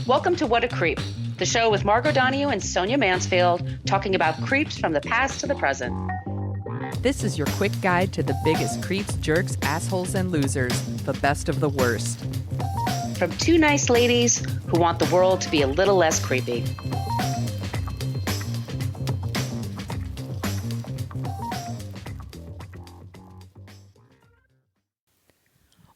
Welcome to What a Creep, the show with Margot Donahue and Sonia Mansfield talking about creeps from the past to the present. This is your quick guide to the biggest creeps, jerks, assholes, and losers, the best of the worst. From two nice ladies who want the world to be a little less creepy.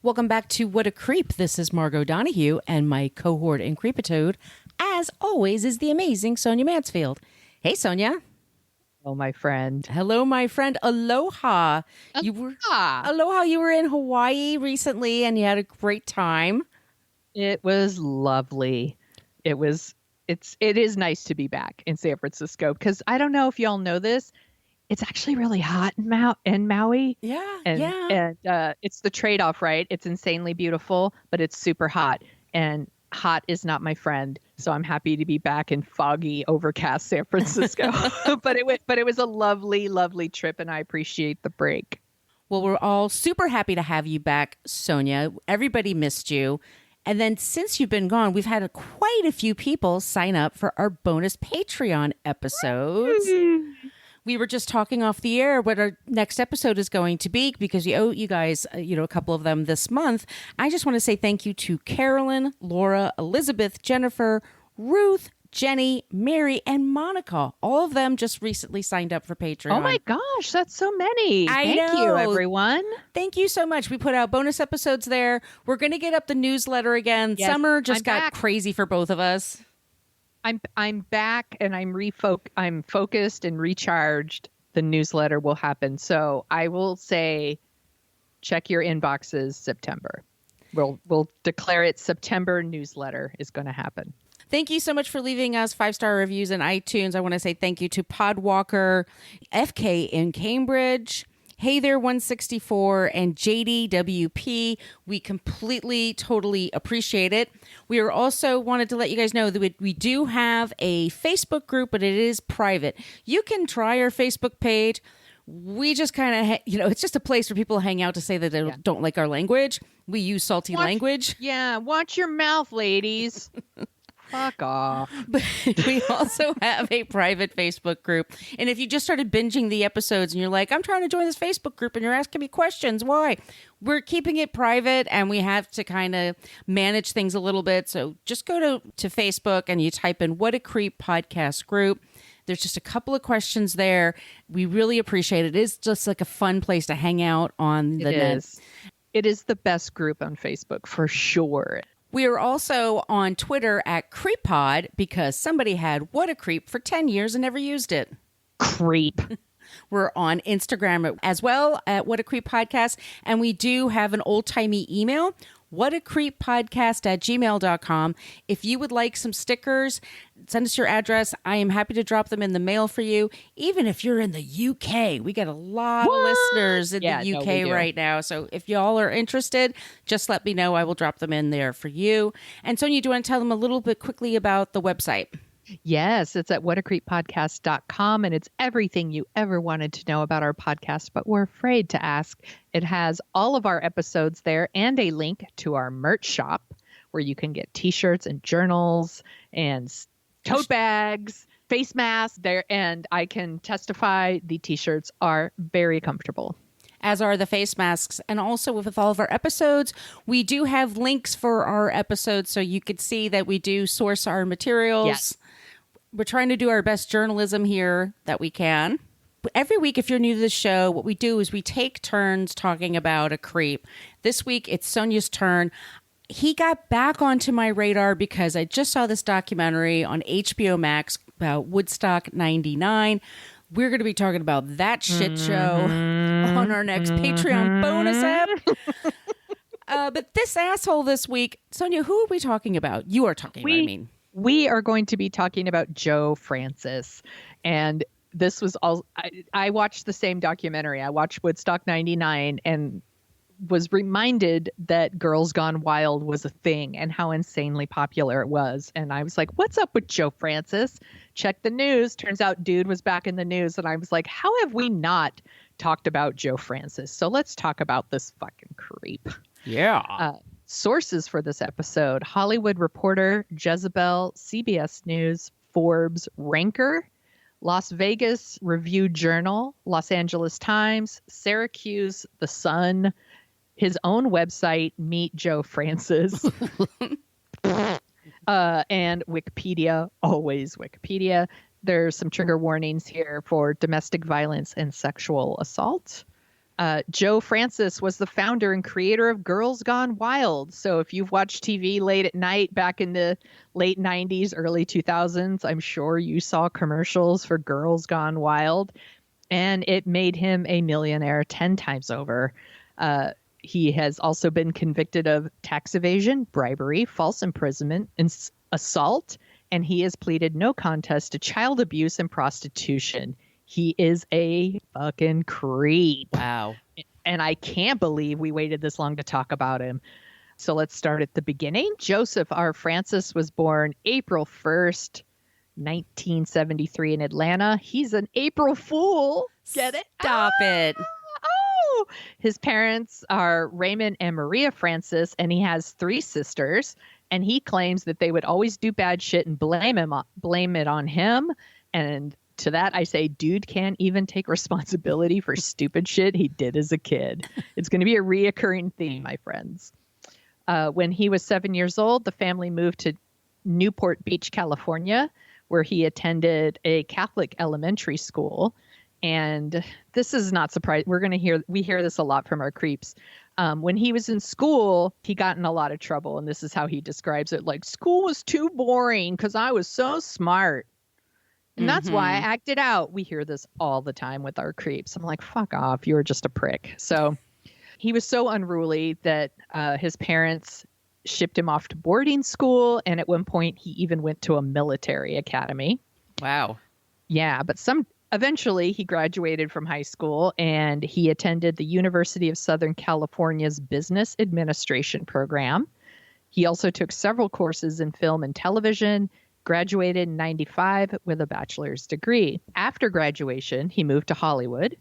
Welcome back to What a Creep. This is Margot Donahue, and my cohort in Creepitoad, as always, is the amazing Sonia Mansfield. Hey, Sonia. Oh, my friend. Hello, my friend. Aloha. Aloha. You were in Hawaii recently, and you had a great time. It was lovely. It is nice to be back in San Francisco because I don't know if y'all know this. It's actually really hot in Maui. Yeah, and it's the trade-off, right? It's insanely beautiful, but it's super hot. And hot is not my friend. So I'm happy to be back in foggy, overcast San Francisco. but it was a lovely, lovely trip, and I appreciate the break. Well, we're all super happy to have you back, Sonia. Everybody missed you. And then since you've been gone, we've had quite a few people sign up for our bonus Patreon episodes. We were just talking off the air what our next episode is going to be because we owe you guys, a couple of them this month. I just want to say thank you to Carolyn, Laura, Elizabeth, Jennifer, Ruth, Jenny, Mary, and Monica. All of them just recently signed up for Patreon. Oh my gosh, that's so many. Thank you, everyone. Thank you so much. We put out bonus episodes there. We're going to get up the newsletter again. Yes, Summer just got back. crazy for both of us. I'm back and I'm focused and recharged. The newsletter will happen. So I will say, check your inboxes September. We'll declare it September newsletter is going to happen. Thank you so much for leaving us 5-star reviews in iTunes. I want to say thank you to Podwalker, FK in Cambridge, Hey There 164, and JDWP. We completely, totally appreciate it. We are also wanted to let you guys know that we do have a Facebook group, but it is private. You can try our Facebook page. We just kind of, it's just a place where people hang out to say that they don't like our language. We use salty language. Yeah, watch your mouth, ladies. Fuck off. But we also have a private Facebook group. And if you just started binging the episodes and you're like, I'm trying to join this Facebook group and you're asking me questions, why? We're keeping it private and we have to kind of manage things a little bit. So just go to Facebook and you type in What a Creep podcast group. There's just a couple of questions there. We really appreciate it. It is just like a fun place to hang out on the net. It is the best group on Facebook for sure. We are also on Twitter at CreepPod because somebody had What a Creep for 10 years and never used it. Creep. We're on Instagram as well at What a Creep Podcast. And we do have an old-timey email, whatacreeppodcast@gmail.com. If you would like some stickers, send us your address. I am happy to drop them in the mail for you. Even if you're in the UK, we got a lot of listeners in the UK right now. So if y'all are interested, just let me know. I will drop them in there for you. And Sonia, do you want to tell them a little bit quickly about the website? Yes, it's at whatacreeppodcast.com, and it's everything you ever wanted to know about our podcast, but were afraid to ask. It has all of our episodes there and a link to our merch shop where you can get t-shirts and journals and tote bags, face masks there. And I can testify the t-shirts are very comfortable. As are the face masks. And also with all of our episodes, we do have links for our episodes so you could see that we do source our materials. Yes. We're trying to do our best journalism here that we can. Every week, if you're new to the show, what we do is we take turns talking about a creep. This week, it's Sonia's turn. He got back onto my radar because I just saw this documentary on HBO Max about Woodstock 99. We're going to be talking about that shit show on our next Patreon bonus app. But this asshole this week, Sonia, who are we talking about? You are talking about, I mean. We are going to be talking about Joe Francis. And this was all, I watched the same documentary. I watched Woodstock 99 and was reminded that Girls Gone Wild was a thing and how insanely popular it was. And I was like, what's up with Joe Francis? Check the news. Turns out dude was back in the news. And I was like, how have we not talked about Joe Francis? So let's talk about this fucking creep. Yeah. Sources for this episode: Hollywood Reporter, Jezebel, CBS News, Forbes, Ranker, Las Vegas Review Journal, Los Angeles Times, Syracuse, The Sun, his own website, Meet Joe Francis, and Wikipedia, always Wikipedia. There's some trigger warnings here for domestic violence and sexual assault. Joe Francis was the founder and creator of Girls Gone Wild. So if you've watched TV late at night back in the late 90s, early 2000s, I'm sure you saw commercials for Girls Gone Wild. And it made him a millionaire 10 times over. He has also been convicted of tax evasion, bribery, false imprisonment, and assault. And he has pleaded no contest to child abuse and prostitution. He is a fucking creep. Wow. And I can't believe we waited this long to talk about him. So let's start at the beginning. Joseph R. Francis was born April 1st, 1973 in Atlanta. He's an April Fool. Get it? Stop it. Oh! His parents are Raymond and Maria Francis, and he has 3 sisters. And he claims that they would always do bad shit and blame it on him. And to that, I say, dude can't even take responsibility for stupid shit he did as a kid. It's going to be a reoccurring theme, my friends. When he was 7 years old, the family moved to Newport Beach, California, where he attended a Catholic elementary school. And this is not surprising. We hear this a lot from our creeps. When he was in school, he got in a lot of trouble. And this is how he describes it. Like, school was too boring because I was so smart. And that's why I acted out. We hear this all the time with our creeps. I'm like, fuck off. You're just a prick. So he was so unruly that his parents shipped him off to boarding school. And at one point, he even went to a military academy. Wow. Yeah, but eventually he graduated from high school and he attended the University of Southern California's Business Administration program. He also took several courses in film and television, graduated in 1995 with a bachelor's degree. After graduation, he moved to Hollywood.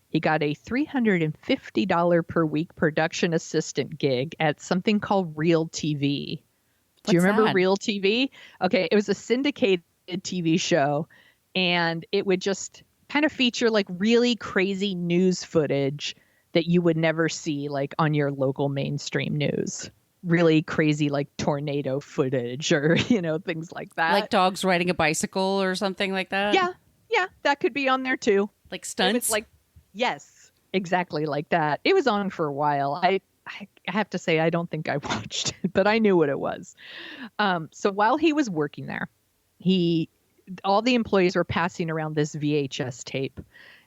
He got a $350 per week production assistant gig at something called Real TV. Do you remember Real TV? Okay, it was a syndicated TV show, and it would just kind of feature like really crazy news footage that you would never see like on your local mainstream news. Really crazy like tornado footage or, things like that. Like dogs riding a bicycle or something like that? Yeah, that could be on there too. Like stunts? Yes, exactly like that. It was on for a while. I have to say, I don't think I watched it, but I knew what it was. So while he was working there, all the employees were passing around this VHS tape,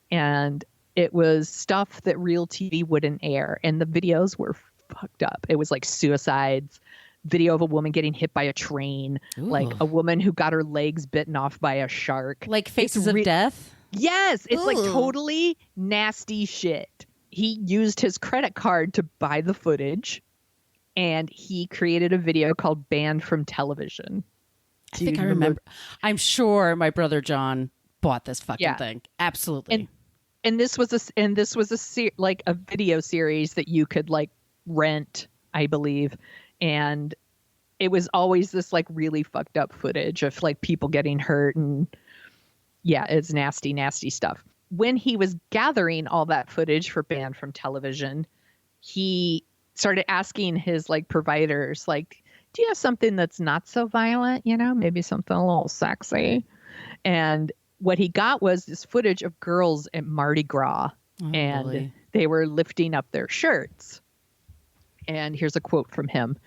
and it was stuff that Real TV wouldn't air, and the videos were fucked up. It was like suicides, video of a woman getting hit by a train, like a woman who got her legs bitten off by a shark. Like Faces of Death? Yes, it's like totally nasty shit. He used his credit card to buy the footage, and he created a video called Banned from Television. I think I remember. I'm sure my brother John bought this fucking thing. Absolutely. And this was a video series that you could like rent, I believe, and it was always this like really fucked up footage of like people getting hurt, and it's nasty stuff. When he was gathering all that footage for Banned from Television, he started asking his like providers, like, do you have something that's not so violent, maybe something a little sexy? And what he got was this footage of girls at Mardi Gras, and really? They were lifting up their shirts. And here's a quote from him.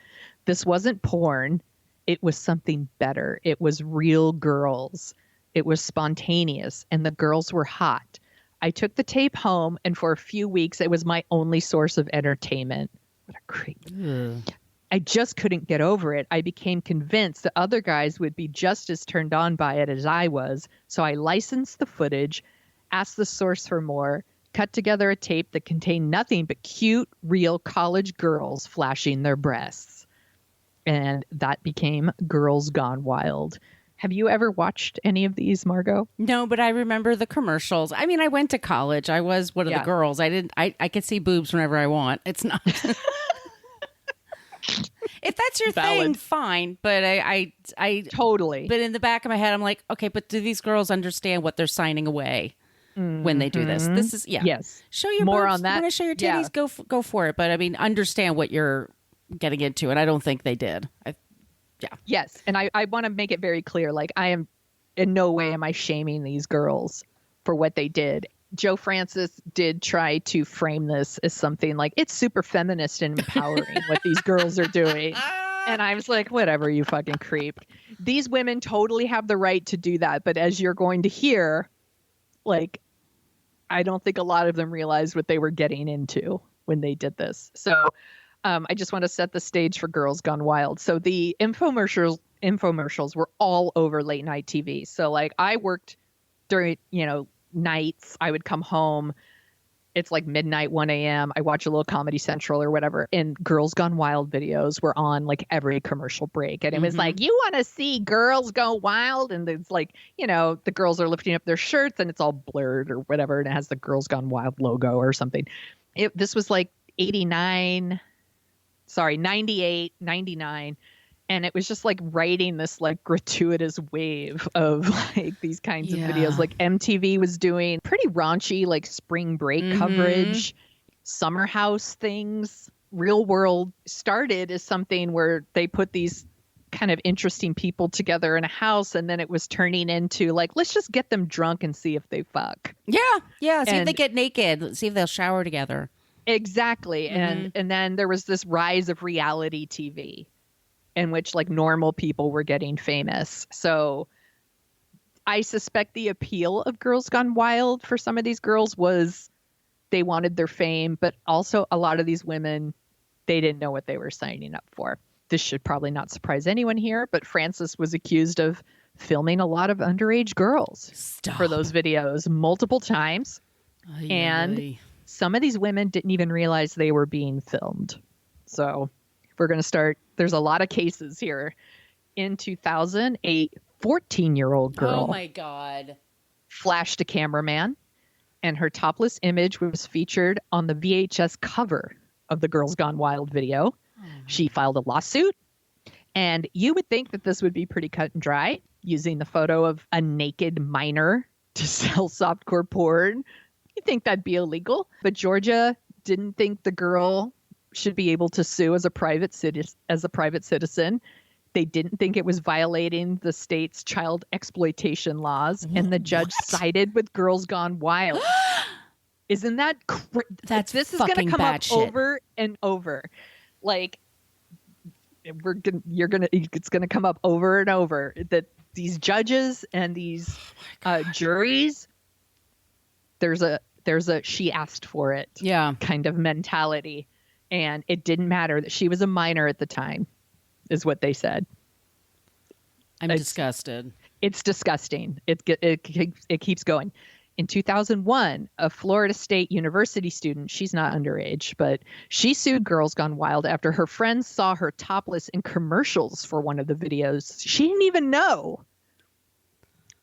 "This wasn't porn. It was something better. It was real girls. It was spontaneous, and the girls were hot. I took the tape home, and for a few weeks, it was my only source of entertainment." What a creep. I just couldn't get over it. I became convinced that other guys would be just as turned on by it as I was. So I licensed the footage, asked the source for more, cut together a tape that contained nothing but cute, real college girls flashing their breasts. And that became Girls Gone Wild. Have you ever watched any of these, Margot? No, but I remember the commercials. I mean, I went to college. I was one of the girls. I could see boobs whenever I want. It's not. that's your thing, Valid. fine. But I Totally. but in the back of my head, I'm like, okay, but do these girls understand what they're signing away when they do this? This is Yes. Show your More boobs. on that. You want to show your Yeah. titties? Go for it. But I mean, understand what you're getting into, and I don't think they did. Yes. And I want to make it very clear. Like, I am in no way am I shaming these girls for what they did. Joe Francis did try to frame this as something like it's super feminist and empowering what these girls are doing. And I was like, whatever, you fucking creep. These women totally have the right to do that. But as you're going to hear, like, I don't think a lot of them realized what they were getting into when they did this. So I just want to set the stage for Girls Gone Wild. So the infomercials were all over late night TV. So like I worked during, nights. I would come home. It's like midnight, 1 a.m. I watch a little Comedy Central or whatever. And Girls Gone Wild videos were on like every commercial break. And it was like, you want to see girls go wild? And it's like, the girls are lifting up their shirts and it's all blurred or whatever. And it has the Girls Gone Wild logo or something. This was like 98, 99. And it was just like riding this like gratuitous wave of like these kinds of videos. Like MTV was doing pretty raunchy like spring break coverage, summer house things. Real World started as something where they put these kind of interesting people together in a house, and then it was turning into like, let's just get them drunk and see if they fuck. Yeah. See if And- they get naked. See if they'll shower together. Exactly. And then there was this rise of reality TV in which like normal people were getting famous. So I suspect the appeal of Girls Gone Wild for some of these girls was they wanted their fame, but also a lot of these women, they didn't know what they were signing up for. This should probably not surprise anyone here, but Frances was accused of filming a lot of underage girls for those videos multiple times. And some of these women didn't even realize they were being filmed. So we're going to start. There's a lot of cases here. In 2000, a 14-year-old girl Oh my God. flashed a cameraman, and her topless image was featured on the VHS cover of the Girls Gone Wild video. She filed a lawsuit, and you would think that this would be pretty cut and dry, using the photo of a naked minor to sell softcore porn. You think that'd be illegal, but Georgia didn't think the girl should be able to sue as a private citizen. They didn't think it was violating the state's child exploitation laws, and the judge sided with Girls Gone Wild. Isn't that this is going to fucking come up batshit. over and over. Like it's going to come up over and over that these judges and these juries, there's a she asked for it kind of mentality. And it didn't matter that she was a minor at the time, is what they said. I'm disgusted. It's disgusting. It keeps going. In 2001, a Florida State University student, she's not underage, but she sued Girls Gone Wild after her friends saw her topless in commercials for one of the videos. She didn't even know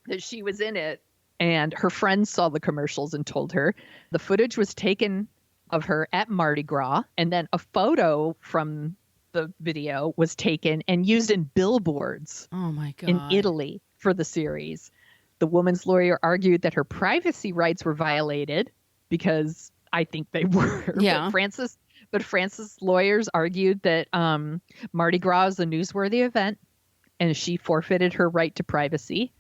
that she was in it. And her friends saw the commercials and told her. The footage was taken of her at Mardi Gras, and then a photo from the video was taken and used in billboards Oh my God. in Italy for the series. The woman's lawyer argued that her privacy rights were violated because I think they were. Yeah. But Frances' lawyers argued that Mardi Gras is a newsworthy event and she forfeited her right to privacy.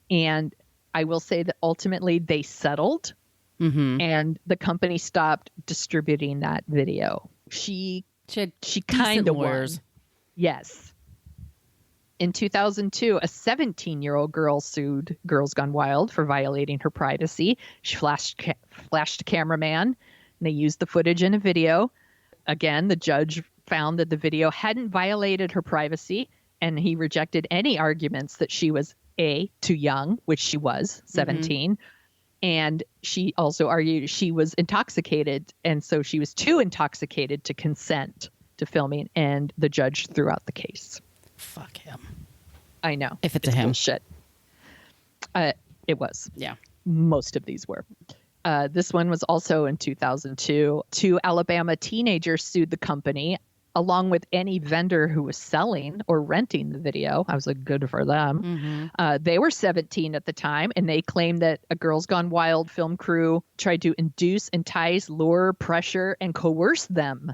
And I will say that ultimately they settled. And the company stopped distributing that video. She kind of won. Yes. In 2002, a 17-year-old girl sued Girls Gone Wild for violating her privacy. She flashed a cameraman, and they used the footage in a video. Again, the judge found that the video hadn't violated her privacy, and he rejected any arguments that she was too young, which she was, 17. And she also argued she was intoxicated, and so she was too intoxicated to consent to filming, and the judge threw out the case. Fuck him. I know. If it's a him. Bullshit. It was. Yeah. Most of these were. This one was also in 2002. Two Alabama teenagers sued the company along with any vendor who was selling or renting the video. I was like, good for them. They were 17 at the time, and they claimed that a Girls Gone Wild film crew tried to induce, entice, lure, pressure, and coerce them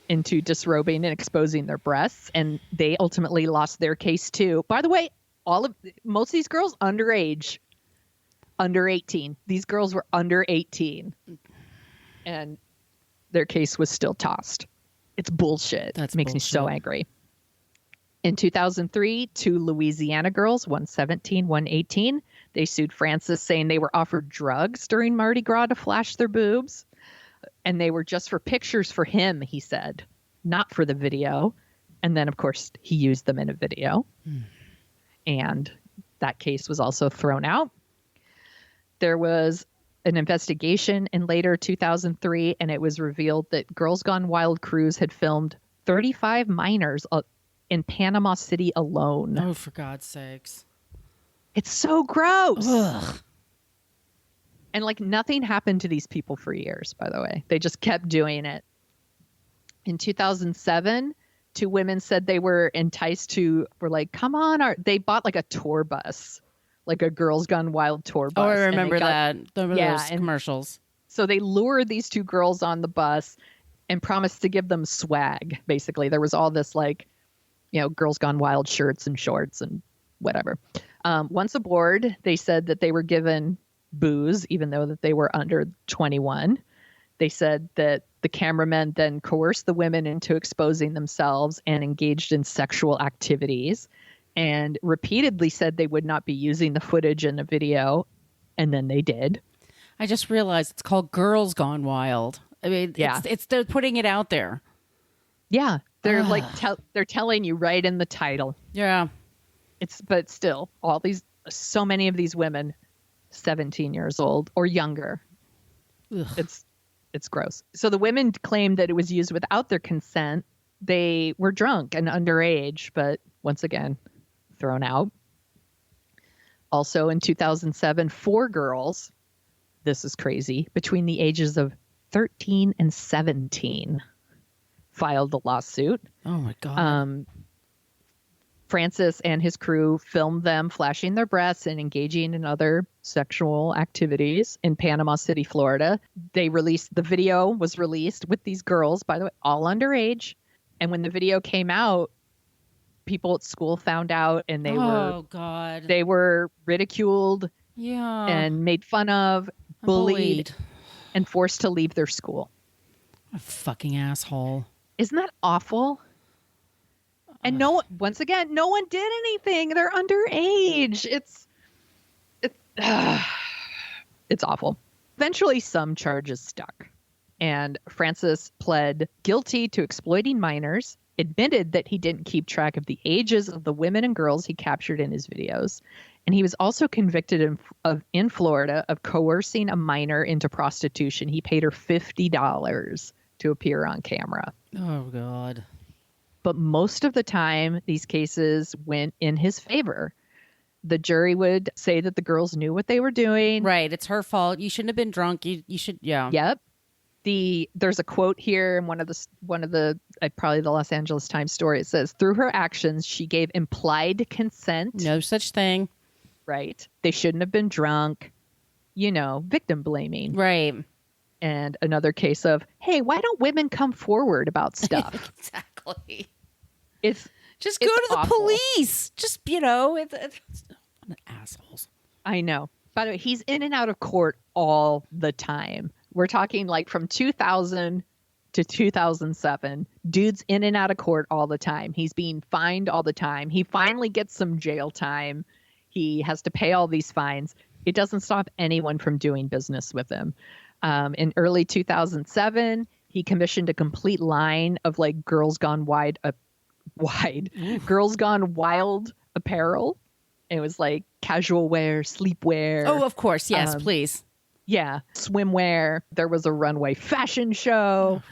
into disrobing and exposing their breasts. And they ultimately lost their case too. By the way, most of these girls underage, under 18. These girls were under 18, and their case was still tossed. It's bullshit. That makes me so angry. In 2003, 2 Louisiana girls, one 17, one 18, they sued Francis, saying they were offered drugs during Mardi Gras to flash their boobs. And they were just for pictures for him, he said, not for the video. And then, of course, he used them in a video. And that case was also thrown out. There was an investigation in later 2003, and it was revealed that Girls Gone Wild crews had filmed 35 minors in Panama City alone. Oh, for God's sakes. It's so gross. Ugh. And like nothing happened to these people for years, by the way. They just kept doing it. In 2007, 2 women said they were enticed were like, come on. They bought like a tour bus. Like a Girls Gone Wild tour bus. Oh, I remember that. Those commercials. So they lured these 2 girls on the bus and promised to give them swag, basically. There was all this like, Girls Gone Wild shirts and shorts and whatever. Once aboard, they said that they were given booze, even though that they were under 21. They said that the cameramen then coerced the women into exposing themselves and engaged in sexual activities, and repeatedly said they would not be using the footage in the video, and then they did. I just realized it's called Girls Gone Wild. I mean, it's they're putting it out there. Yeah, they're like they're telling you right in the title. Yeah, but still, so many of these women, 17 years old or younger. Ugh. It's gross. So the women claimed that it was used without their consent. They were drunk and underage, but once again, thrown out. Also in 2007, 4 girls, this is crazy, between the ages of 13 and 17 filed the lawsuit. Oh my God. Francis and his crew filmed them flashing their breasts and engaging in other sexual activities in Panama City, Florida. The video was released with these girls, by the way, all underage. And when the video came out, people at school found out, and they were ridiculed, and made fun of, bullied, and forced to leave their school. A fucking asshole. Isn't that awful? And once again, no one did anything. They're underage. It's awful. Eventually, some charges stuck, and Francis pled guilty to exploiting minors, admitted that he didn't keep track of the ages of the women and girls he captured in his videos, and he was also convicted in Florida of coercing a minor into prostitution. He paid her $50 to appear on camera. Oh, God. But most of the time, these cases went in his favor. The jury would say that the girls knew what they were doing. Right. It's her fault. You shouldn't have been drunk. You should. Yeah. Yep. There's a quote here in one of the probably the Los Angeles Times story. It says, through her actions, she gave implied consent. No such thing. Right. They shouldn't have been drunk. Victim blaming. Right. And another case of, hey, why don't women come forward about stuff? Exactly. Just go to the police. Just, it's assholes. I know. By the way, he's in and out of court all the time. We're talking like from 2000 to 2007. Dude's in and out of court all the time. He's being fined all the time. He finally gets some jail time. He has to pay all these fines. It doesn't stop anyone from doing business with him. In early 2007, he commissioned a complete line of like Girls Gone Girls Gone Wild apparel. It was like casual wear, sleepwear. Oh, of course. Yes, please. Yeah. Swimwear. There was a runway fashion show,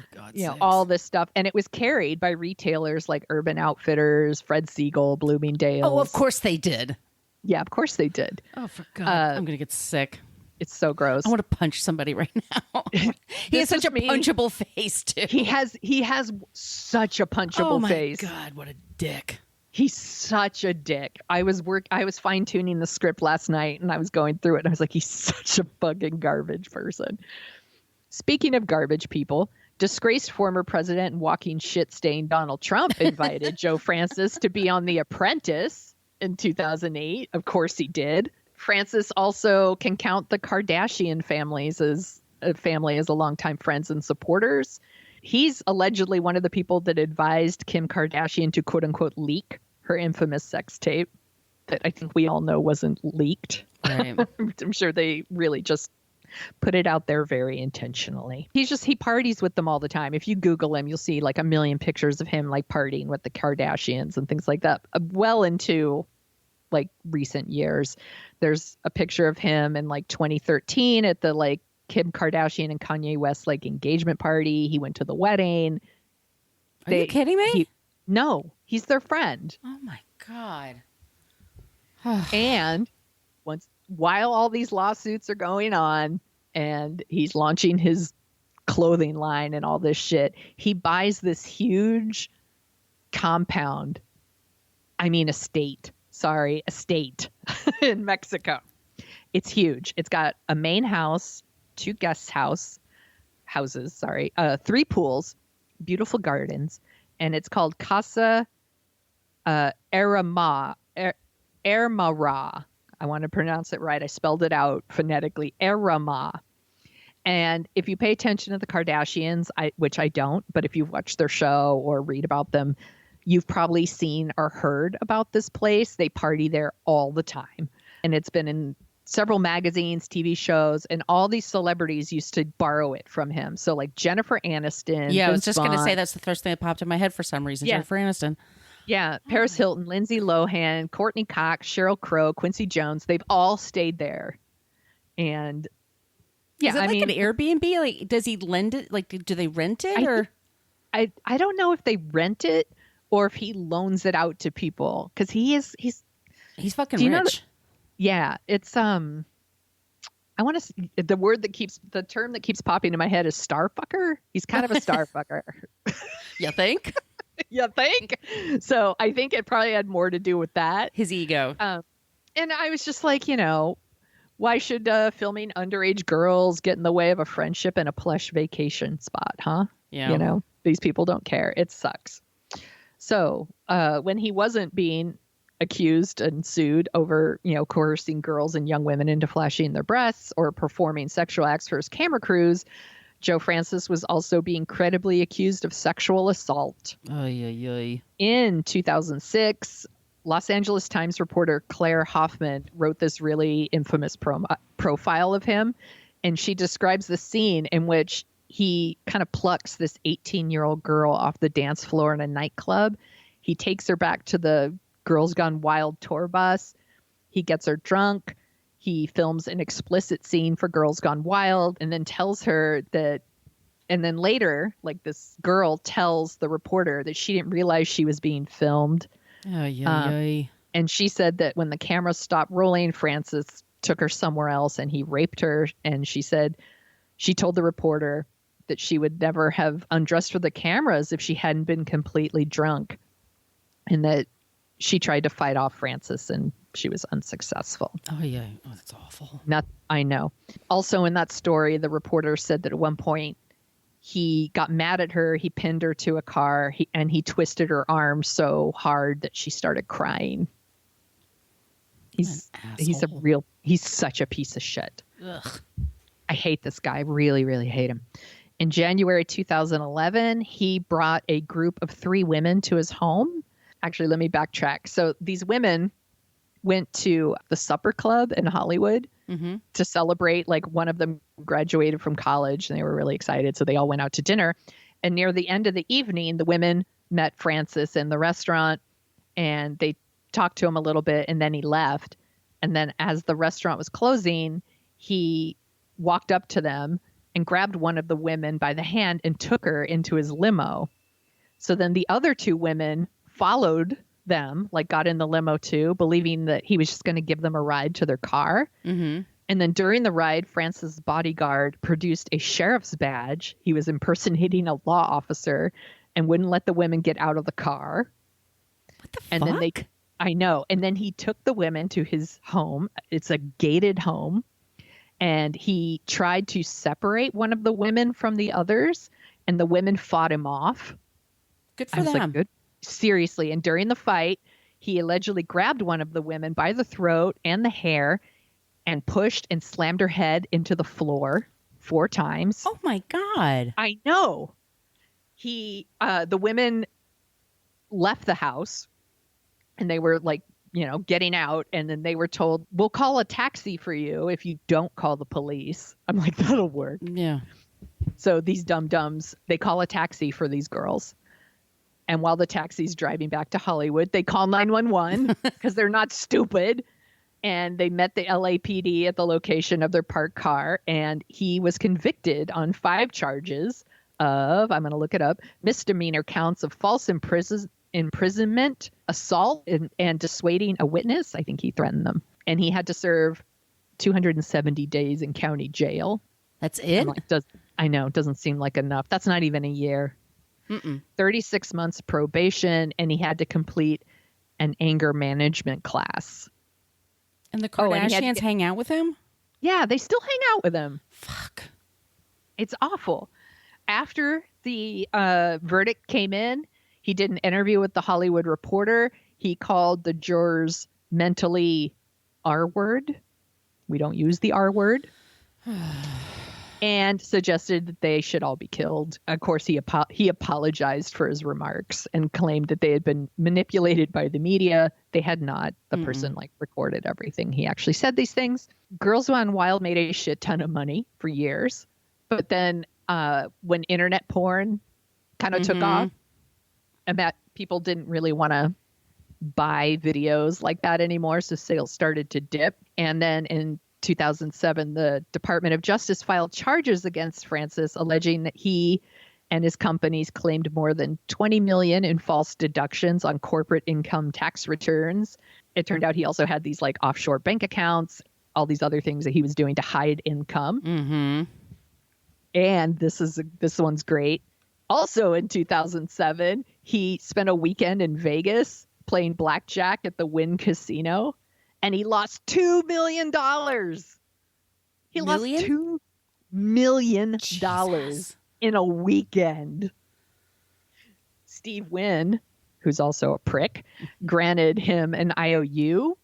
all this stuff. And it was carried by retailers like Urban Outfitters, Fred Siegel, Bloomingdale's. Oh, of course they did. Yeah, of course they did. Oh, for God. I'm going to get sick. It's so gross. I want to punch somebody right now. He has such a punchable face too. He has such a punchable face. Oh my God, what a dick. He's such a dick. I was fine tuning the script last night and I was going through it and I was like, he's such a fucking garbage person. Speaking of garbage people, disgraced former president and walking shit stain Donald Trump invited Joe Francis to be on The Apprentice in 2008. Of course he did. Francis also can count the Kardashian families as a family as a longtime friends and supporters. He's allegedly one of the people that advised Kim Kardashian to quote unquote leak her infamous sex tape that I think we all know wasn't leaked. Right. I'm sure they really just put it out there very intentionally. He parties with them all the time. If you Google him, you'll see like a million pictures of him like partying with the Kardashians and things like that. Well into like recent years. There's a picture of him in like 2013 at the like Kim Kardashian and Kanye West like engagement party. He went to the wedding. Are you kidding me? No, he's their friend. Oh my God. And while all these lawsuits are going on and he's launching his clothing line and all this shit, he buys this huge compound. I mean, estate in Mexico. It's huge. It's got a main house, 2 guest houses, 3 pools, beautiful gardens, and it's called Casa Ermara. I want to pronounce it right. I spelled it out phonetically, Ermara. And if you pay attention to the Kardashians, which I don't, but if you've watched their show or read about them, you've probably seen or heard about this place. They party there all the time. And it's been in several magazines, TV shows, and all these celebrities used to borrow it from him. So like Jennifer Aniston. Yeah, I was Vince just going to Vaughn. say that's the first thing that popped in my head for some reason. Yeah. Jennifer Aniston. Yeah, Paris Hilton, Lindsay Lohan, Courtney Cox, Sheryl Crow, Quincy Jones. They've all stayed there. And yeah, is it like an Airbnb? Like, does he lend it? Like, do they rent it? I don't know if they rent it or if he loans it out to people because he's fucking rich. Yeah, it's I want to the term that keeps popping in my head is star fucker. He's kind of a star fucker. You think? You think? So I think it probably had more to do with that. His ego. And I was just like, why should filming underage girls get in the way of a friendship and a plush vacation spot, huh? Yeah. These people don't care. It sucks. So when he wasn't being accused and sued over, coercing girls and young women into flashing their breasts or performing sexual acts for his camera crews, Joe Francis was also being credibly accused of sexual assault. In 2006, Los Angeles Times reporter Claire Hoffman wrote this really infamous profile of him, and she describes the scene in which he kind of plucks this 18-year-old girl off the dance floor in a nightclub. He takes her back to the Girls Gone Wild tour bus. He gets her drunk. He films an explicit scene for Girls Gone Wild and then tells her that, and then later, like this girl tells the reporter that she didn't realize she was being filmed. And she said that when the camera stopped rolling, Francis took her somewhere else and he raped her. And she said she told the reporter that she would never have undressed for the cameras if she hadn't been completely drunk, and that she tried to fight off Francis and she was unsuccessful. Oh, yeah. Oh, that's awful. I know. Also in that story, the reporter said that at one point he got mad at her. He pinned her to a car and he twisted her arm so hard that she started crying. He's such a piece of shit. Ugh. I hate this guy. Really, really hate him. In January 2011, he brought a group of 3 women to his home. Actually, let me backtrack. So these women went to the Supper Club in Hollywood to celebrate. Like one of them graduated from college and they were really excited. So they all went out to dinner. And near the end of the evening, the women met Francis in the restaurant and they talked to him a little bit and then he left. And then as the restaurant was closing, he walked up to them and grabbed one of the women by the hand and took her into his limo. So then the other 2 women followed them, like got in the limo too, believing that he was just going to give them a ride to their car. And then during the ride, Francis' bodyguard produced a sheriff's badge. He was impersonating a law officer and wouldn't let the women get out of the car. What the And fuck? then I know. And then he took the women to his home. It's a gated home. And he tried to separate one of the women from the others, and the women fought him off. Good I for was them. like, good. Seriously. And during the fight, he allegedly grabbed one of the women by the throat and the hair and pushed and slammed her head into the floor 4 times. Oh my God. I know. The women left the house, and they were like, getting out, and then they were told, we'll call a taxi for you if you don't call the police. I'm like, that'll work. Yeah. So these dum-dums, they call a taxi for these girls. And while the taxi's driving back to Hollywood, they call 911 because they're not stupid. And they met the LAPD at the location of their parked car. And he was convicted on 5 charges of, I'm going to look it up, misdemeanor counts of false imprisonment, assault, and dissuading a witness. I think he threatened them. And he had to serve 270 days in county jail. That's it? I'm like, I know, it doesn't seem like enough. That's not even a year. 36 months probation, and he had to complete an anger management class. And the Oh, and he had to Kardashians get- hang out with him? Yeah, they still hang out with him. Fuck. It's awful. After the verdict came in, he did an interview with the Hollywood Reporter. He called the jurors mentally R-word. We don't use the R-word. And suggested that they should all be killed. Of course, he apologized for his remarks and claimed that they had been manipulated by the media. They had not. The person recorded everything. He actually said these things. Girls Gone Wild made a shit ton of money for years. But then when internet porn kind of took off, and that people didn't really want to buy videos like that anymore, so sales started to dip. And then in 2007, the Department of Justice filed charges against Francis, alleging that he and his companies claimed more than $20 million in false deductions on corporate income tax returns. It turned out he also had these like offshore bank accounts, all these other things that he was doing to hide income. Mm-hmm. And this one's great. Also in 2007, he spent a weekend in Vegas playing blackjack at the Wynn Casino, and he lost $2 million. He lost $2 million Jesus. in a weekend. Steve Wynn, who's also a prick, granted him an IOU,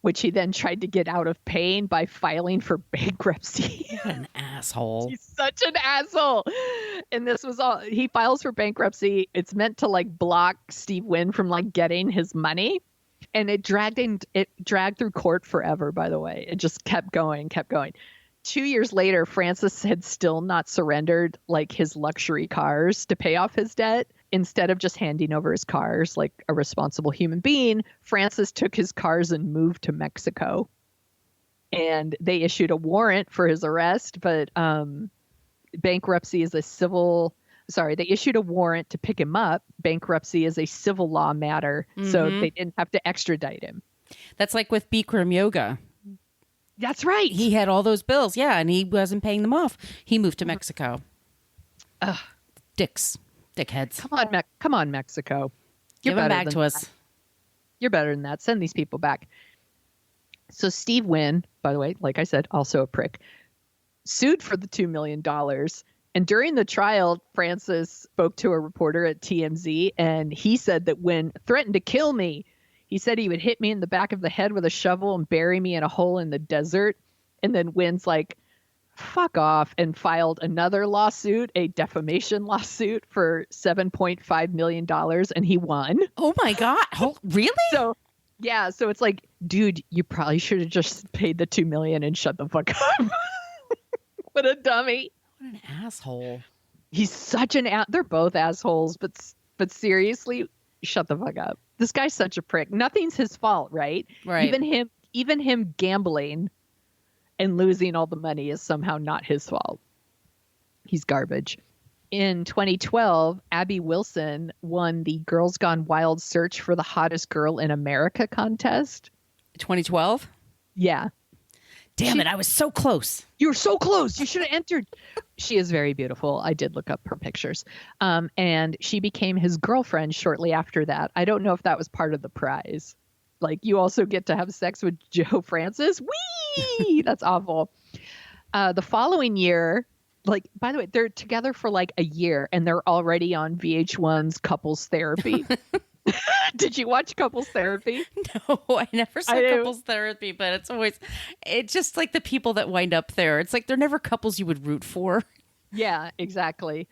which he then tried to get out of paying by filing for bankruptcy. What an asshole. He's such an asshole. And this was all, he files for bankruptcy. It's meant to like block Steve Wynn from like getting his money. And it dragged through court forever, by the way. It just kept going. 2 years later, Francis had still not surrendered like his luxury cars to pay off his debt. Instead of just handing over his cars like a responsible human being, Francis took his cars and moved to Mexico. And they issued a warrant for his arrest, but bankruptcy is a civil... Sorry, they issued a warrant to pick him up. Bankruptcy is a civil law matter, so they didn't have to extradite him. That's like with Bikram Yoga. That's right. He had all those bills, yeah, and he wasn't paying them off. He moved to Mexico. Ugh. Dickheads. Come on, Mexico. You're Give them better back than to us. that. You're better than that. Send these people back. So Steve Wynn, by the way, like I said, also a prick, sued for the $2 million. And during the trial, Francis spoke to a reporter at TMZ, and he said that Wynn threatened to kill me. He said he would hit me in the back of the head with a shovel and bury me in a hole in the desert. And then Wynn's like, fuck off, and filed another lawsuit, a defamation lawsuit for $7.5 million, and he won. Oh my God. Really? So, yeah, so it's like, dude, you probably should have just paid the $2 million and shut the fuck up. What a dummy. What an asshole. He's such an they're both assholes, but seriously, shut the fuck up. This guy's such a prick. Nothing's his fault, right? Right. Even him gambling and losing all the money is somehow not his fault. He's garbage. In 2012, Abby Wilson won the Girls Gone Wild Search for the Hottest Girl in America contest. 2012? Yeah. Damn it, I was so close. You were so close. You should have entered. She is very beautiful. I did look up her pictures. And she became his girlfriend shortly after that. I don't know if that was part of the prize. Like, you also get to have sex with Joe Francis. Whee! That's awful. The following year, like, by the way, they're together for like a year and they're already on VH1's Couples Therapy. Did you watch Couples Therapy? No, I never saw couples therapy, but it's just like the people that wind up there. It's like they're never couples you would root for. Yeah, exactly.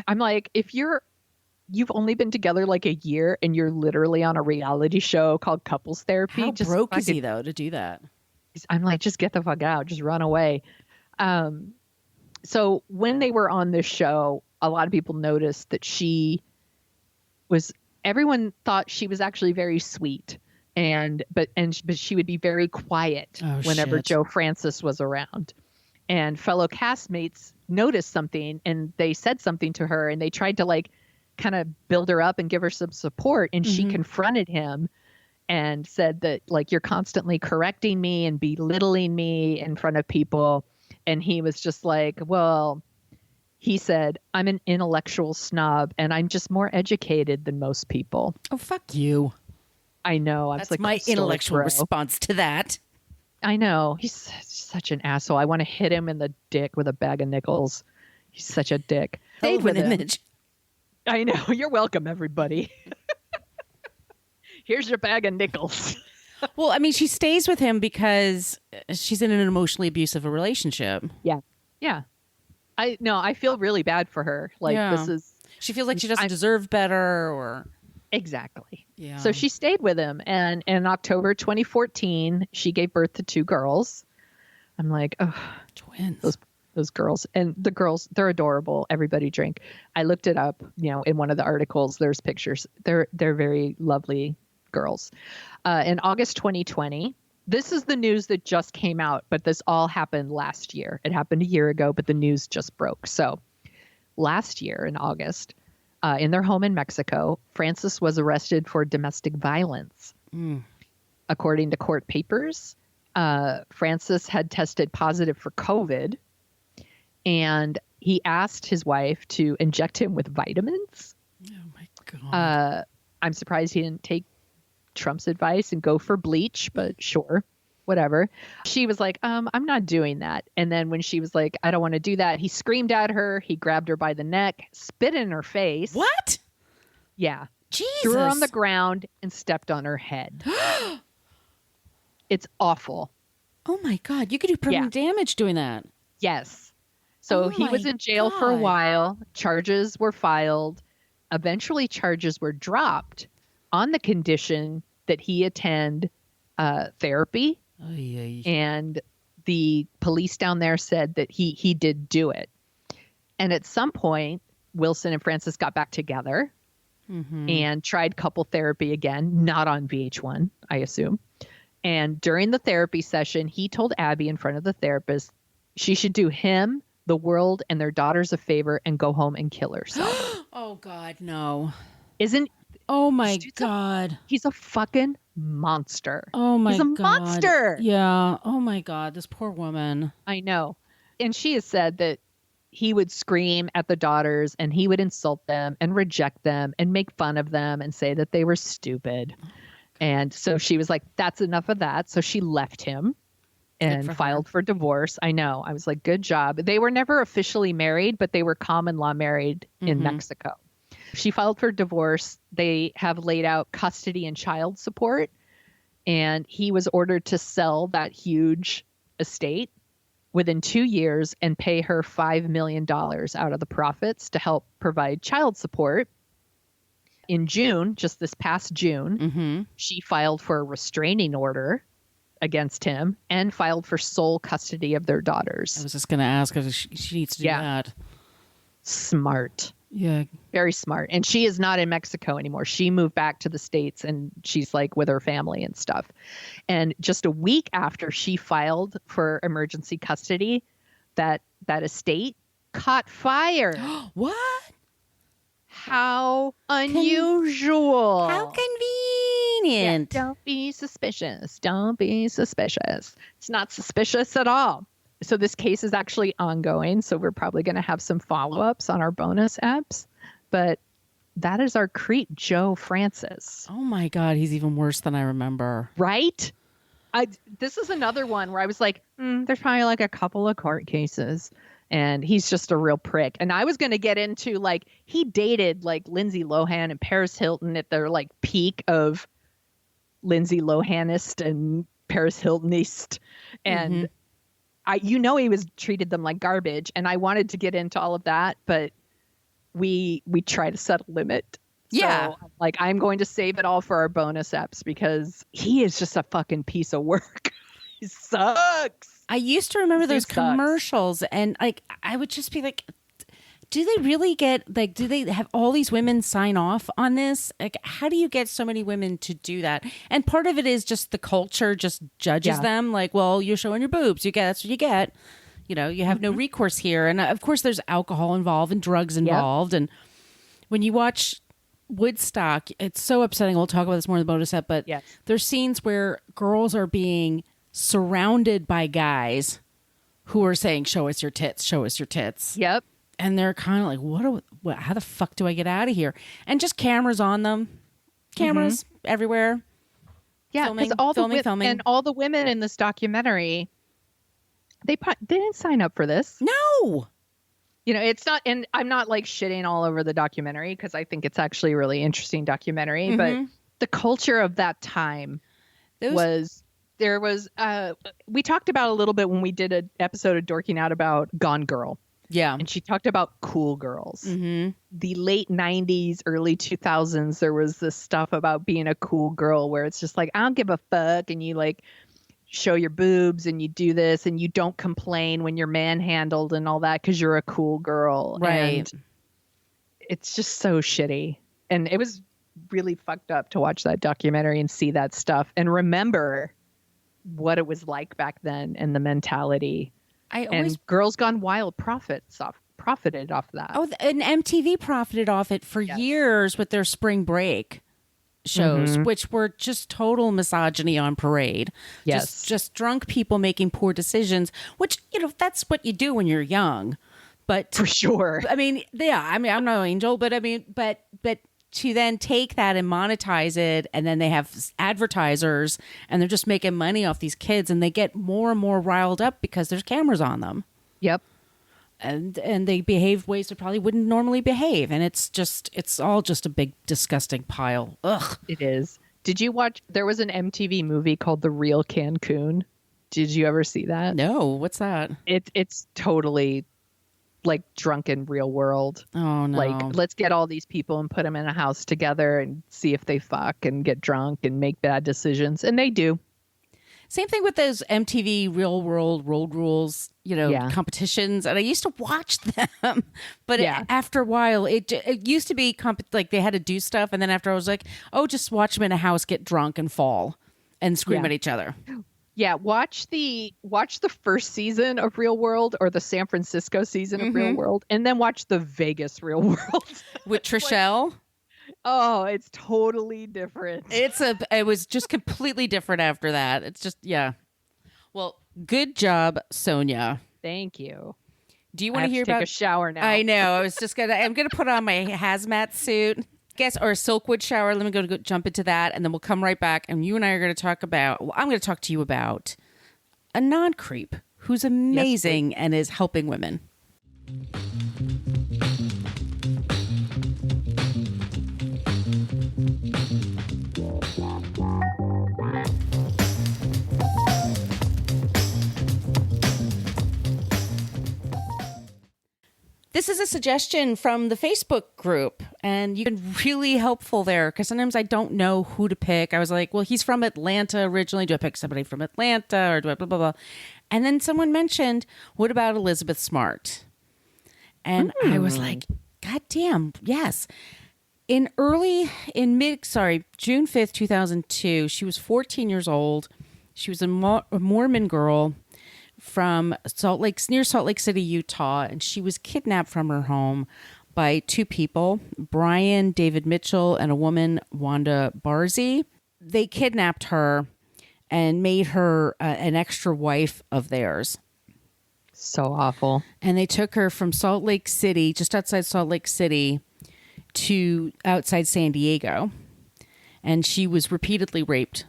I'm like, if you've only been together like a year and you're literally on a reality show called Couples Therapy. How broke is he though to do that? I'm like, just get the fuck out, just run away. So when they were on this show, a lot of people noticed that everyone thought she was actually very sweet but she would be very quiet whenever Joe Francis was around. And fellow castmates noticed something and they said something to her and they tried to like kind of build her up and give her some support. And she confronted him and said that, like, you're constantly correcting me and belittling me in front of people. And he was just like, well, he said, I'm an intellectual snob and I'm just more educated than most people. Oh, fuck you. I know. That's like my intellectual response to that. I know. He's such an asshole. I want to hit him in the dick with a bag of nickels. He's such a dick. Hell of an image. I know. You're welcome, everybody. Here's your bag of nickels. Well, I mean, she stays with him because she's in an emotionally abusive relationship. Yeah. Yeah. I feel really bad for her. Like, she feels like she doesn't deserve better or. Exactly. Yeah. So she stayed with him. And in October 2014, she gave birth to 2 girls. I'm like, oh, twins. Those girls. And the girls, they're adorable. Everybody drink. I looked it up, in one of the articles, there's pictures. They're very lovely girls. In August 2020, this is the news that just came out, but this all happened last year. It happened a year ago, but the news just broke. So last year in August, in their home in Mexico, Francis was arrested for domestic violence. According to court papers, Francis had tested positive for COVID, and he asked his wife to inject him with vitamins. Oh, my God. I'm surprised he didn't take Trump's advice and go for bleach, but sure, whatever. She was like, I'm not doing that. And then when she was like, I don't want to do that, he screamed at her. He grabbed her by the neck, spit in her face. What? Yeah. Jesus. Threw her on the ground and stepped on her head. It's awful. Oh my God. You could do permanent damage doing that. Yes. So he was in jail for a while. Charges were filed. Eventually charges were dropped on the condition that he attend therapy. And the police down there said that he did do it. And at some point, Wilson and Francis got back together and tried couple therapy again, not on VH1, I assume. And during the therapy session, he told Abby in front of the therapist she should do him, the world, and their daughters a favor and go home and kill herself. Oh, God, no. Oh, my God. He's a fucking monster. Oh, my God. He's a monster. Yeah. Oh, my God. This poor woman. I know. And she has said that he would scream at the daughters and he would insult them and reject them and make fun of them and say that they were stupid. And so she was like, that's enough of that. So she left him and filed for divorce. I know. I was like, good job. They were never officially married, but they were common law married in Mexico. She filed for divorce. They have laid out custody and child support. And he was ordered to sell that huge estate within 2 years and pay her $5 million out of the profits to help provide child support. In June, just this past June, she filed for a restraining order against him and filed for sole custody of their daughters. I was just going to ask if she needs to do that. Smart. Yeah. Very smart. And she is not in Mexico anymore. She moved back to the States and she's like with her family and stuff. And just a week after she filed for emergency custody, that estate caught fire. What? How unusual. How convenient. convenient. Don't be suspicious. Don't be suspicious. It's not suspicious at all. So this case is actually ongoing. So we're probably going to have some follow-ups on our bonus apps. But that is our creep, Joe Francis. Oh my God, he's even worse than I remember. Right? This is another one where I was like, there's probably like a couple of court cases. And he's just a real prick. And I was going to get into like, he dated like Lindsay Lohan and Paris Hilton at their like peak of Lindsay Lohanist and Paris Hiltonist. And he was treated them like garbage. And I wanted to get into all of that, but we try to set a limit. Yeah. So, like, I'm going to save it all for our bonus apps because he is just a fucking piece of work. He sucks. I used to remember those sucks. commercials, and like I would just be like, do they really get like, do they have all these women sign off on this? Like, how do you get so many women to do that? And part of it is just the culture just judges them like, well, you're showing your boobs, that's what you get. You know, you have no recourse here. And of course there's alcohol involved and drugs involved. And when you watch Woodstock, it's so upsetting. We'll talk about this more in the bonus set, but there's scenes where girls are being surrounded by guys who are saying, show us your tits, show us your tits. Yep. And they're kind of like, how the fuck do I get out of here? And just cameras on them. Cameras everywhere. Yeah, because filming. And all the women in this documentary, they didn't sign up for this. No. You know, it's not, and I'm not like shitting all over the documentary because I think it's actually a really interesting documentary, but the culture of that time we talked about a little bit when we did an episode of Dorking Out about Gone Girl. Yeah. And she talked about cool girls. The late 90s, early 2000s, there was this stuff about being a cool girl where it's just like, I don't give a fuck. And you like show your boobs and you do this and you don't complain when you're manhandled and all that because you're a cool girl. Right. And it's just so shitty. And it was really fucked up to watch that documentary and see that stuff and remember what it was like back then and the mentality. And Girls Gone Wild profited off that. Oh, and MTV profited off it for years with their spring break shows, which were just total misogyny on parade. Yes. Just drunk people making poor decisions, which, you know, that's what you do when you're young. But for sure. I mean, I'm no angel, but I mean, but to then take that and monetize it, and then they have advertisers and they're just making money off these kids and they get more and more riled up because there's cameras on them. Yep. And they behave ways that probably wouldn't normally behave. And it's all just a big disgusting pile. Ugh. It is. Did you watch, there was an MTV movie called The Real Cancun. Did you ever see that? No. What's that? It's totally like drunken real world. Oh no. Like, let's get all these people and put them in a house together and see if they fuck and get drunk and make bad decisions. And they do. Same thing with those MTV Real World Road Rules, competitions. And I used to watch them, but after a while, it used to be like they had to do stuff. And then after I was like, oh, just watch them in a house, get drunk and fall and scream at each other. Yeah, watch the first season of Real World or the San Francisco season of Real World, and then watch the Vegas Real World with Trishelle. Oh, it's totally different. It was just completely different after that. It's just Well, good job, Sonia. Thank you. Do you want to hear about? Take a shower now. I know. I'm gonna put on my hazmat suit. Or a Silkwood shower. Let me go jump into that, and then we'll come right back. And you and I are going to talk about. Well, I'm going to talk to you about a non-creep who's amazing and is helping women. This is a suggestion from the Facebook group, and you've been really helpful there because sometimes I don't know who to pick. I was like, well, he's from Atlanta originally. Do I pick somebody from Atlanta or do I blah, blah, blah? And then someone mentioned, what about Elizabeth Smart? And I was like, God damn, yes. June 5th, 2002, she was 14 years old. She was a Mormon girl from near Salt Lake City, Utah, and she was kidnapped from her home by two people, Brian David Mitchell and a woman, Wanda Barzee. they kidnapped her and made her an extra wife of theirs. So awful. And they took her from Salt Lake City, just outside Salt Lake City, to outside San Diego. And she was repeatedly raped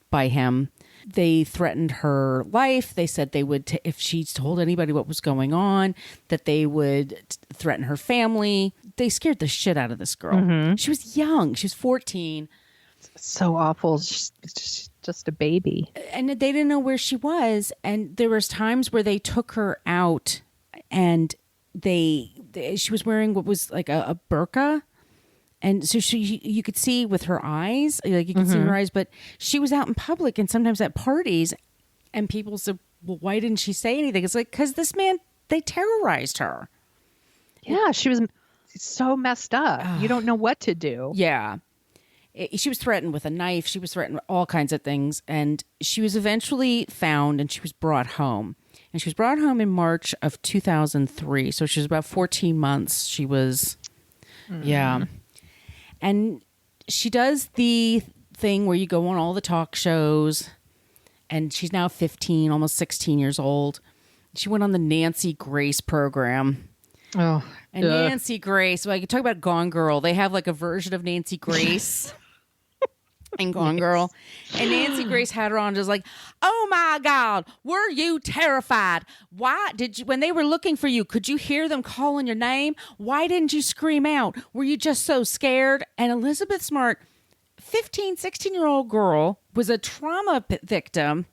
by him. They threatened her life. They said they would, if she told anybody what was going on, that they would threaten her family. They scared the shit out of this girl. She was young. She was 14. So awful. She's just a baby. And they didn't know where she was. And there was times where they took her out and she was wearing what was like a burqa. And so you could see with her eyes, like you could see her eyes, but she was out in public and sometimes at parties and people said, well, why didn't she say anything? It's like, because this man, they terrorized her. Yeah, she was so messed up. You don't know what to do. Yeah. She was threatened with a knife. She was threatened with all kinds of things. And she was eventually found and she was brought home. And she was brought home in March of 2003. So she was about 14 months. She was, yeah. And she does the thing where you go on all the talk shows, and she's now 15, almost 16 years old. She went on the Nancy Grace program. Oh, And Nancy Grace, like you talk about Gone Girl, they have like a version of Nancy Grace in Gone Girl. And Nancy Grace had her on just like, oh my God, were you terrified? Why did you, when they were looking for you, could you hear them calling your name? Why didn't you scream out? Were you just so scared? And Elizabeth Smart, 15, 16-year-old girl, was a trauma victim.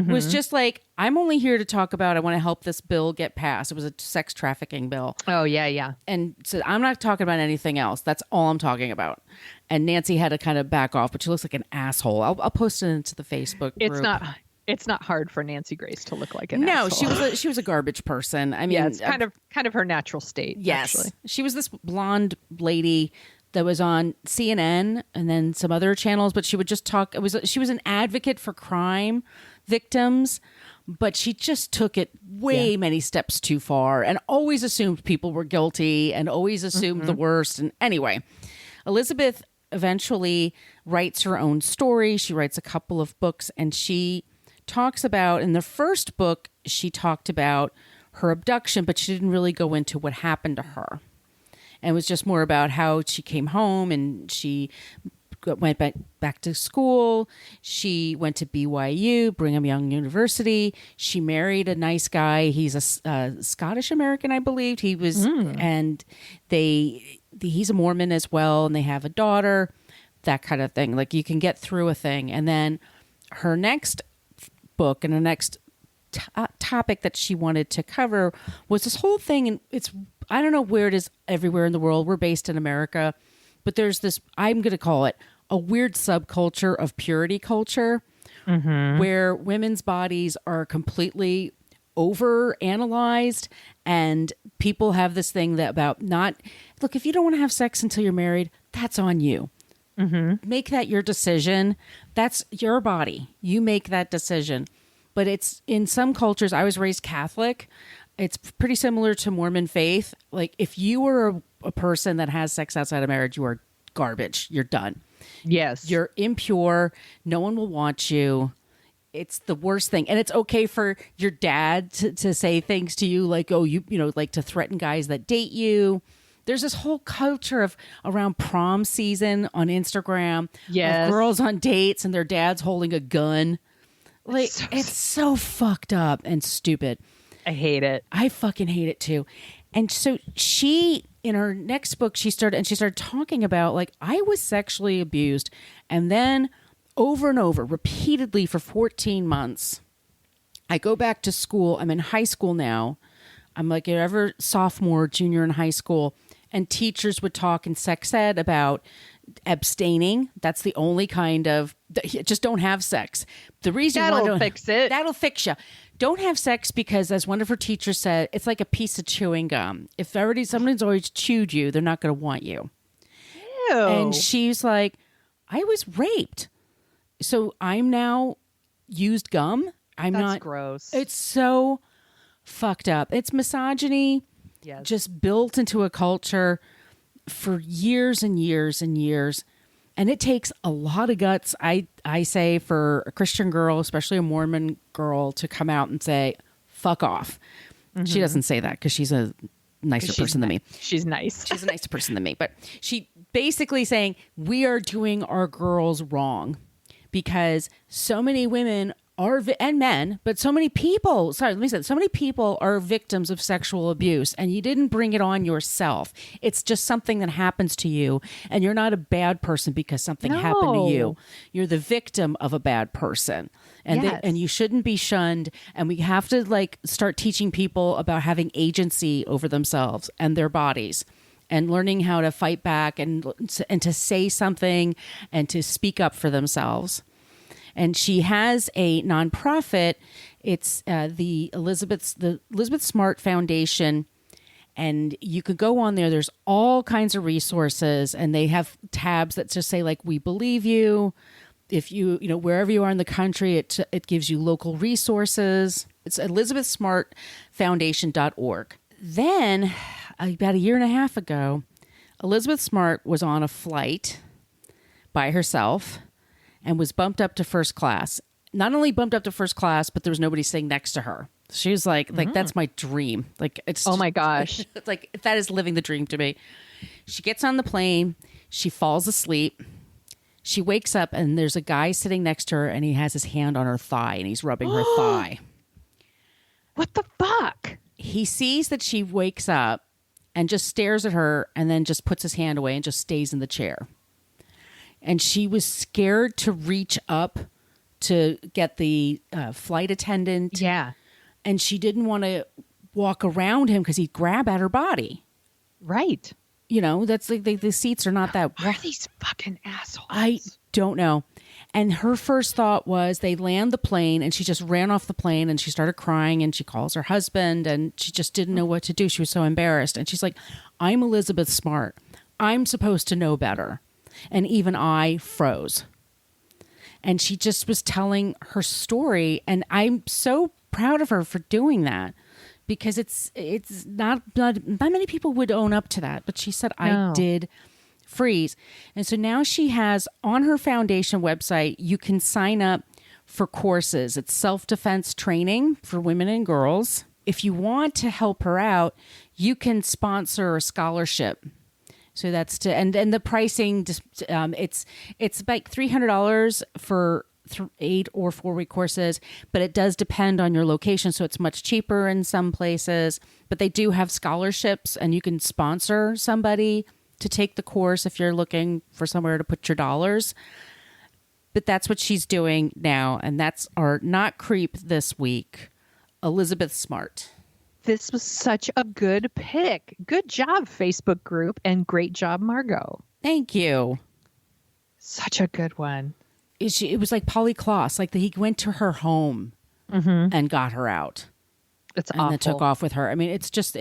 Was just like, I'm only here to talk about, I want to help this bill get passed. It was a sex trafficking bill. Oh, yeah. And so I'm not talking about anything else. That's all I'm talking about. And Nancy had to kind of back off, but she looks like an asshole. I'll post it into the Facebook group. It's not hard for Nancy Grace to look like an asshole. No, she was a garbage person. I mean, yeah, it's kind of her natural state. Yes. Actually. She was this blonde lady that was on CNN and then some other channels, but she would just talk. She was an advocate for crime victims, but she just took it way many steps too far and always assumed people were guilty and always assumed the worst. And anyway, Elizabeth eventually writes her own story. She writes a couple of books, and she talks about, in the first book, she talked about her abduction, but she didn't really go into what happened to her. And it was just more about how she came home and she went back to school. She went to BYU, Brigham Young University. She married a nice guy. He's a Scottish American, I believe. He was, and he's a Mormon as well, and they have a daughter, that kind of thing. Like, you can get through a thing. And then her next book and the next topic that she wanted to cover was this whole thing, and I don't know where it is everywhere in the world. We're based in America, but there's this, I'm going to call it a weird subculture of purity culture, where women's bodies are completely over analyzed, and people have this thing that about not, look, if you don't want to have sex until you're married, that's on you. Make that your decision. That's your body. You make that decision. But it's, in some cultures, I was raised Catholic. It's pretty similar to Mormon faith. Like, if you were a person that has sex outside of marriage, you are garbage. You're done. Yes. You're impure. No one will want you. It's the worst thing. And it's okay for your dad to say things to you like, oh, you know, like to threaten guys that date you. There's this whole culture of around prom season on Instagram. Yes. Of girls on dates and their dad's holding a gun. Like, it's so fucked up and stupid. I hate it. I fucking hate it too. And so she, in her next book, she started talking about, like, I was sexually abused, and then over and over, repeatedly for 14 months. I go back to school. I'm in high school now. I'm like ever sophomore, junior in high school, and teachers would talk in sex ed about abstaining. That's the only kind of, just don't have sex. The reason That'll fix it. That'll fix you. Don't have sex because, as one of her teachers said, it's like a piece of chewing gum. If someone's always chewed you, they're not going to want you. Ew. And she's like, I was raped, so I'm now used gum. I'm That's not gross. It's so fucked up. It's misogyny, Yes. just built into a culture for years and years and years. And it takes a lot of guts, I say, for a Christian girl, especially a Mormon girl, to come out and say, fuck off. She doesn't say that because she's a nicer person than me. She's nice. She's a nicer person than me. But she basically saying, we are doing our girls wrong because so many women are, and men, but so many people, sorry, let me say, so many people are victims of sexual abuse, and you didn't bring it on yourself. It's just something that happens to you, and you're not a bad person because something happened to you. You're the victim of a bad person, and and you shouldn't be shunned. And we have to like start teaching people about having agency over themselves and their bodies, and learning how to fight back and to say something and to speak up for themselves. And she has a nonprofit. It's the Elizabeth Smart Foundation. And you could go on there. There's all kinds of resources. And they have tabs that just say, like, we believe you. If you wherever you are in the country, it gives you local resources. It's elizabethsmartfoundation.org. Then, about a year and a half ago, Elizabeth Smart was on a flight by herself and was bumped up to first class. Not only bumped up to first class, but there was nobody sitting next to her. She was like, that's my dream. Like, it's my gosh. It's like, that is living the dream to me. She gets on the plane. She falls asleep. She wakes up and there's a guy sitting next to her and he has his hand on her thigh and he's rubbing her thigh. What the fuck? He sees that she wakes up and just stares at her and then just puts his hand away and just stays in the chair. And she was scared to reach up to get the flight attendant. Yeah. And she didn't want to walk around him because he'd grab at her body. Right. You know, that's like the seats are not that. What are these fucking assholes? I don't know. And her first thought was they land the plane and she just ran off the plane and she started crying and she calls her husband and she just didn't know what to do. She was so embarrassed. And she's like, I'm Elizabeth Smart. I'm supposed to know better. And even I froze. And she just was telling her story. And I'm so proud of her for doing that because it's not many people would own up to that. But she said, I did freeze. And so now she has on her foundation website, you can sign up for courses. It's self-defense training for women and girls. If you want to help her out, you can sponsor a scholarship. So that's and the pricing, it's like $300 for 8 or 4 week courses, but it does depend on your location. So it's much cheaper in some places, but they do have scholarships and you can sponsor somebody to take the course if you're looking for somewhere to put your dollars. But that's what she's doing now. And that's our Not Creep this week, Elizabeth Smart. This was such a good pick. Good job, Facebook group, and great job, Margot. Thank you. Such a good one. It was like Polly Klaus, like he went to her home and got her out. It's and awful. then took off with her. I mean, it's just,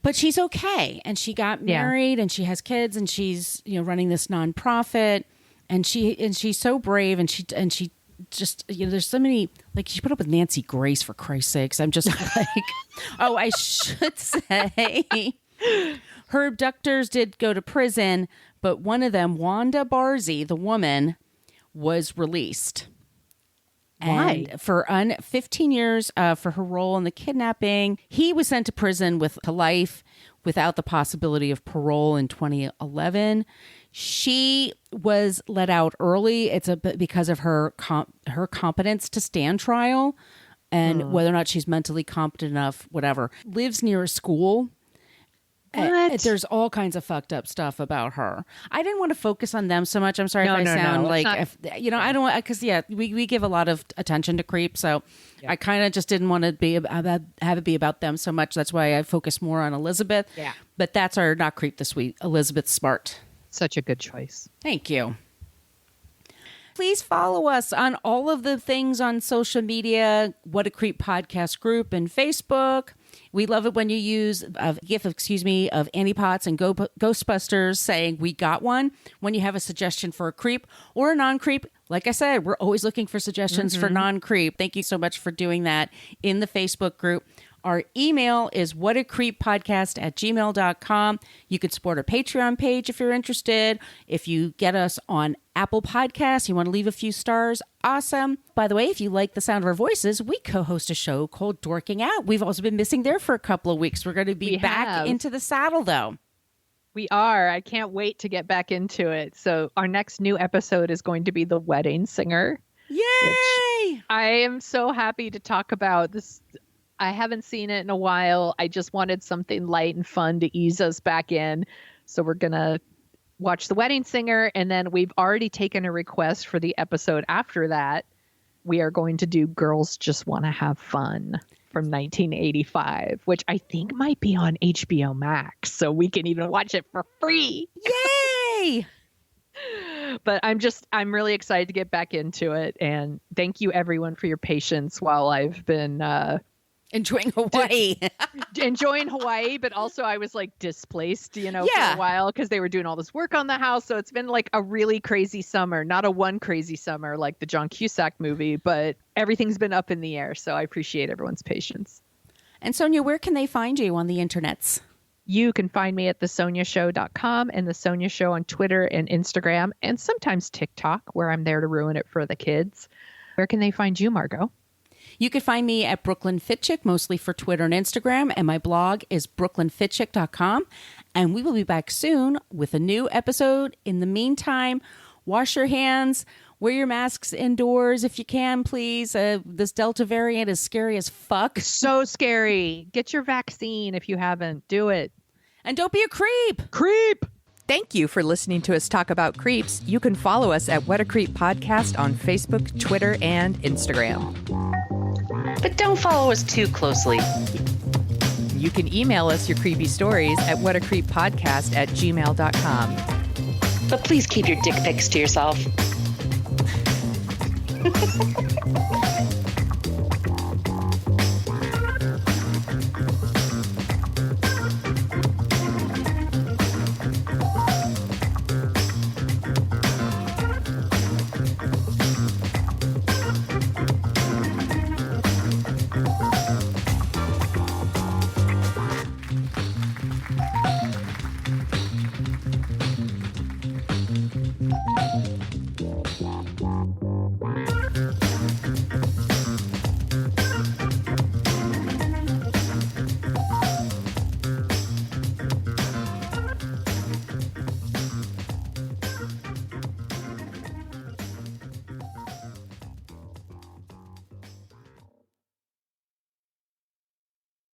but she's okay. And she got married and she has kids and she's, running this nonprofit and she's so brave and she just, there's so many, like she put up with Nancy Grace for Christ's sakes. I'm just like, oh, I should say her abductors did go to prison, but one of them, Wanda Barzee, the woman, was released. Why? And for 15 years for her role in the kidnapping. He was sent to prison to life without the possibility of parole in 2011. She was let out early. It's because of her competence to stand trial and whether or not she's mentally competent enough, whatever. Lives near a school. What? There's all kinds of fucked up stuff about her. I didn't want to focus on them so much. I'm sorry if I sound like, I don't want, because we give a lot of attention to creep. So I kind of just didn't want to have it be about them so much. That's why I focus more on Elizabeth. Yeah. But that's our Not Creep this week, Elizabeth Smart. Such a good choice. Thank you. Please follow us on all of the things on social media, What a Creep podcast group and Facebook. We love it when you use a GIF, of Annie Potts and Ghostbusters saying we got one. When you have a suggestion for a creep or a non-creep, like I said, we're always looking for suggestions for non-creep. Thank you so much for doing that in the Facebook group. Our email is whatacreeppodcast@gmail.com. You can support our Patreon page if you're interested. If you get us on Apple Podcasts, you want to leave a few stars, awesome. By the way, if you like the sound of our voices, we co-host a show called Dorking Out. We've also been missing there for a couple of weeks. We're going to be back into the saddle, though. We are. I can't wait to get back into it. So our next new episode is going to be The Wedding Singer. Yay! I am so happy to talk about this. I haven't seen it in a while. I just wanted something light and fun to ease us back in. So we're going to watch The Wedding Singer. And then we've already taken a request for the episode after that. We are going to do Girls Just Want to Have Fun from 1985, which I think might be on HBO Max. So we can even watch it for free. Yay! But I'm really excited to get back into it. And thank you everyone for your patience while I've been enjoying Hawaii. enjoying Hawaii, but also I was like displaced, for a while because they were doing all this work on the house. So it's been like a really crazy summer, not a one crazy summer like the John Cusack movie, but everything's been up in the air. So I appreciate everyone's patience. And Sonia, where can they find you on the internets? You can find me at thesoniashow.com and The Sonia Show on Twitter and Instagram and sometimes TikTok, where I'm there to ruin it for the kids. Where can they find you, Margot? You can find me at Brooklyn Fitchick, mostly for Twitter and Instagram, and my blog is brooklynfitchick.com. And we will be back soon with a new episode. In the meantime, wash your hands, wear your masks indoors if you can, please. This Delta variant is scary as fuck. So scary. Get your vaccine if you haven't. Do it. And don't be a creep. Creep. Thank you for listening to us talk about creeps. You can follow us at What a Creep Podcast on Facebook, Twitter, and Instagram. But don't follow us too closely. You can email us your creepy stories at whatacreeppodcast@gmail.com. But please keep your dick pics to yourself.